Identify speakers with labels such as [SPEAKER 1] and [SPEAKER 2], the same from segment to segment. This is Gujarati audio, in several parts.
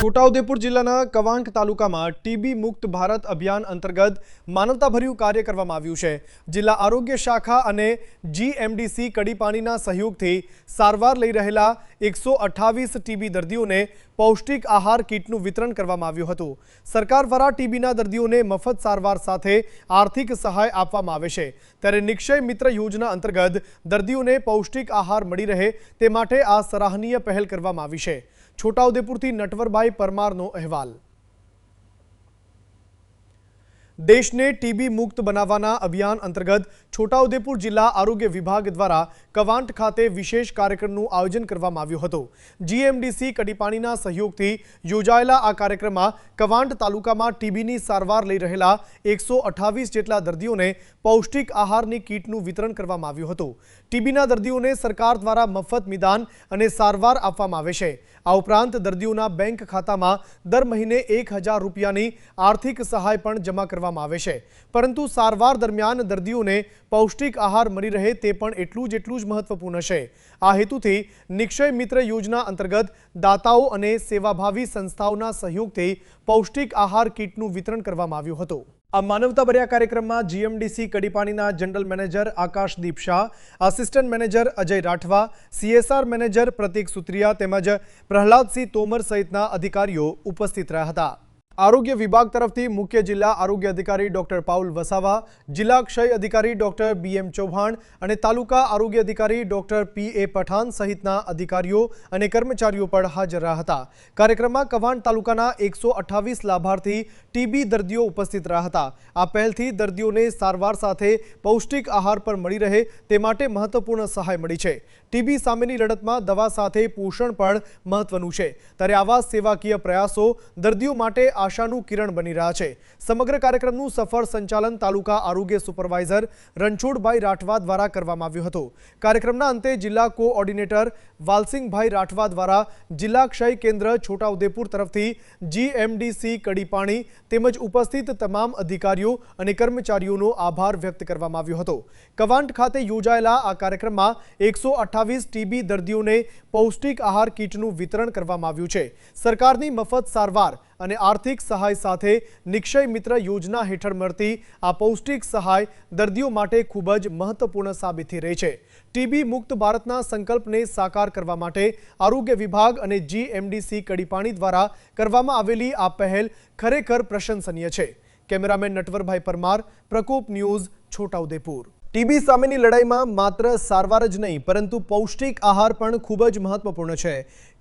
[SPEAKER 1] છોટાઉદેપુર જિલ્લાના કવાંટ તાલુકામાં ટીબી મુક્ત ભારત અભિયાન અંતર્ગત માનવતાભર્યું કાર્ય કરવામાં આવ્યું છે। જિલ્લા આરોગ્ય શાખા અને જીએમડીસી કડીપાણીના સહયોગથી સારવાર લઈ રહેલા 128 ટીબી દર્દીઓને પૌષ્ટિક આહાર કીટનું વિતરણ કરવામાં આવ્યું હતું। સરકાર દ્વારા ટીબીના દર્દીઓને મફત સારવાર સાથે આર્થિક સહાય આપવામાં આવે છે, ત્યારે નિક્ષય મિત્ર યોજના અંતર્ગત દર્દીઓને પૌષ્ટિક આહાર મળી રહે તે માટે આ સરાહનીય પહેલ કરવામાં આવી છે। છોટાઉદેપુરથી નટવરભાઈ પરમારનો અહેવાલ। देश ने टीबी मुक्त बनावाना अभियान अंतर्गत छोटाउदेपुर जिला आरोग्य विभाग द्वारा कवांट खाते विशेष कार्यक्रमનું आयोजन કરવામાં આવ્યું હતું। जीएमडीसी કડીપાણીના સહયોગથી યોજાયેલા આ કાર્યક્રમમાં કવાંટ તાલુકામાં ટીબીની સારવાર લઈ રહેલા 128 જેટલા દર્દીઓને પૌષ્ટિક આહારની કીટનું વિતરણ કરવામાં આવ્યું હતું। ટીબીના દર્દીઓને સરકાર દ્વારા મફત નિદાન અને સારવાર આપવામાં આવે છે। આ ઉપરાંત દર્દીઓના બેંક ખાતામાં દર મહિને 1000 રૂપિયાની આર્થિક સહાય પણ જમા કરવામાં આવે છે, પરંતુ સારવાર દરમિયાન દર્દીઓને પૌષ્ટિક આહાર મળી રહે તે પણ એટલું જ મહત્વપૂર્ણ છે। આ હેતુથી નિક્ષય મિત્ર યોજના અંતર્ગત દાતાઓ અને સેવાભાવી સંસ્થાઓના સહયોગથી પૌષ્ટિક આહાર કીટનું વિતરણ કરવામાં આવ્યું હતું। આ માનવતાભર્યા કાર્યક્રમમાં જીએમડીસી કડીપાણીના general manager Akashdeep Shah, assistant manager Ajay Rathwa, CSR manager Pratik Sutriya તેમજ પ્રહલાદસિંહ તોમર સહિતના અધિકારીઓ ઉપસ્થિત રહ્યા હતા। आरोग्य विभाग तरफथी मुख्य जिला आरोग्य अधिकारी डॉक्टर पाउल वसावा, जिला क्षय अधिकारी डॉक्टर बीएम चौहान और तालुका आरोग्य अधिकारी डॉक्टर पीए पठान सहितना अधिकारीओ और कर्मचारीओ पर हाजर रहा था। कार्यक्रम में कवांट तालुकाना 128 लाभार्थी टीबी दर्दीओ उपस्थित रहा था। आ पहलथी दर्दीओने सारवार साथे पौष्टिक आहार पर मळी रहे ते माटे महत्वपूर्ण सहाय मळी छे। टीबी सामेनी लड़तमां दवा साथे पोषण पण महत्वनुं छे, त्यारे आवा सेवाकीय प्रयासों दर्दीओ माटे आशानु किरण बनी रहा है। समग्र कार्यक्रमનું सफળ સંચાલન તાલુકા આરોગ્ય સુપરવાઇઝર રણછોડભાઈ રાઠવા દ્વારા કરવામાં આવ્યું હતું। કાર્યક્રમના અંતે જિલ્લા કોઓર્ડિનેટર વાલસિંગભાઈ રાઠવા દ્વારા જિલ્લા ક્ષય કેન્દ્ર છોટાઉદેપુર તરફથી જીએમડીસી કડીપાણી તેમજ ઉપસ્થિત તમામ અધિકારીઓ અને કર્મચારીઓનો આભાર વ્યક્ત કરવામાં આવ્યો હતો। કવાંટ ખાતે યોજાયેલા આ કાર્યક્રમમાં 128 ટીબી દર્દીઓને પૌષ્ટિક આહાર કીટનું વિતરણ કરવામાં આવ્યું છે। સરકારની મફત સારવાર અને આર્થિક સહાય સાથે નિક્ષય મિત્ર યોજના હેઠળ મળતી આ પૌષ્ટિક સહાય દર્દીઓ માટે ખૂબ જ મહત્વપૂર્ણ સાબિત થઈ રહી છે। ટીબી મુક્ત ભારતના સંકલ્પને સાકાર કરવા માટે આરોગ્ય વિભાગ અને જીએમડીસી કડીપાણી દ્વારા કરવામાં આવેલી આ પહેલ ખરેખર પ્રશંસનીય છે। કેમેરામેન નટવરભાઈ પરમાર, પ્રકોપ ન્યૂઝ, છોટાઉદેપુર। ટીબી સામેની લડાઈમાં માત્ર સારવાર જ નહીં પરંતુ પૌષ્ટિક આહાર પણ ખૂબ જ મહત્વપૂર્ણ છે।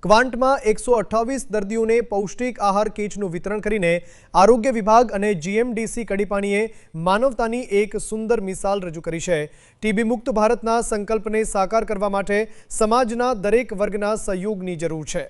[SPEAKER 1] ક્વાંટમાં 128 દર્દીઓને પૌષ્ટિક આહાર કીટનું વિતરણ કરીને આરોગ્ય વિભાગ અને જીએમડીસી કડીપાણીએ માનવતાની એક સુંદર મિસાલ રજૂ કરી છે। ટીબી મુક્ત ભારતના સંકલ્પને સાકાર કરવા માટે સમાજના દરેક વર્ગના સહયોગની જરૂર છે।